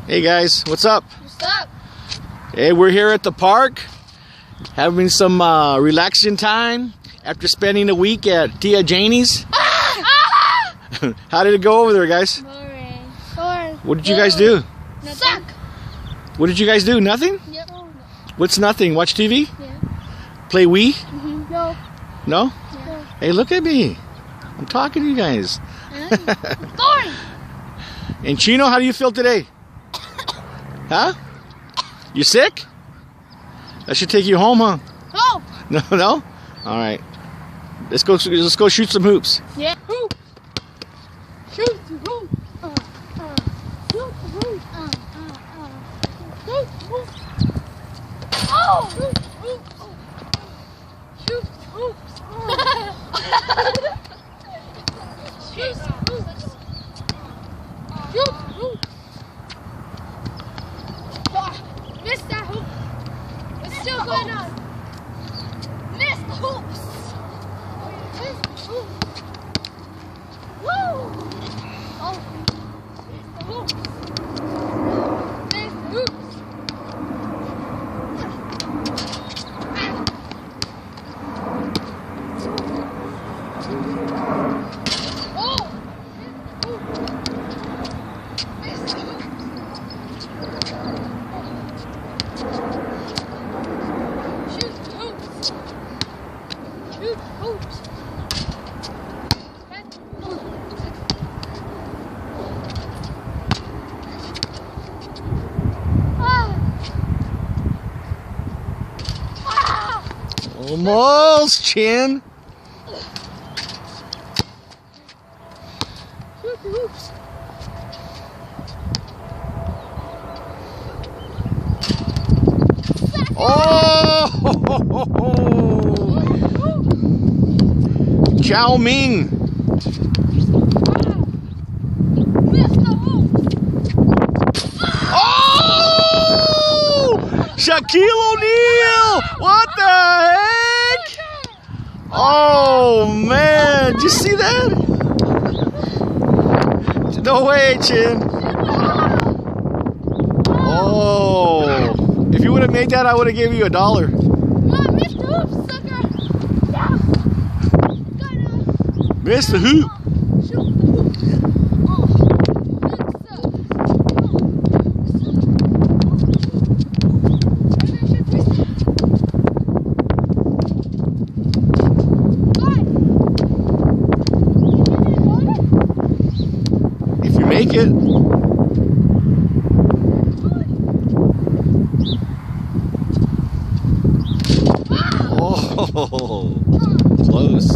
Hey guys, what's up? What's up? Hey, we're here at the park having some relaxing time after spending a week at Tia Janie's. How did it go over there, guys? Boring. What did you guys do? Suck. What did you guys do? Nothing? Yep. What's nothing? Watch TV? Yeah. Play Wii? No. No? Yeah. Hey, look at me. I'm talking to you guys. Boring. And Chino, how do you feel today? Huh? You sick? I should take you home, huh? No. No? All right. Let's go shoot some hoops. Yeah. Hoop. Shoot the hoop. Shoot the hoop. Shoot the hoop. Oh. Shoot the hoop. Shoot the hoops. Shoot the hoops. Shoot the hoops. Missed that hoop. It's still going on. Missed the hoops. Missed the hoops. Woo! Oh, missed the hoops. Missed the hoops. Oh! Missed the hoops. Shoot the hoops. Shoot the hoops. Almost, Chin. Shoot the hoops. Oh! Chow Ming. Missed the hoop. Oh! Shaquille O'Neal! What the heck? Oh man, did you see that? No way, Chin. Oh, if you would have made that, I would have given you $1. No, I missed the hoop, sucker. Yeah. Missed the hoop. Shoot the hoop. Oh, If you make it. Oh, close.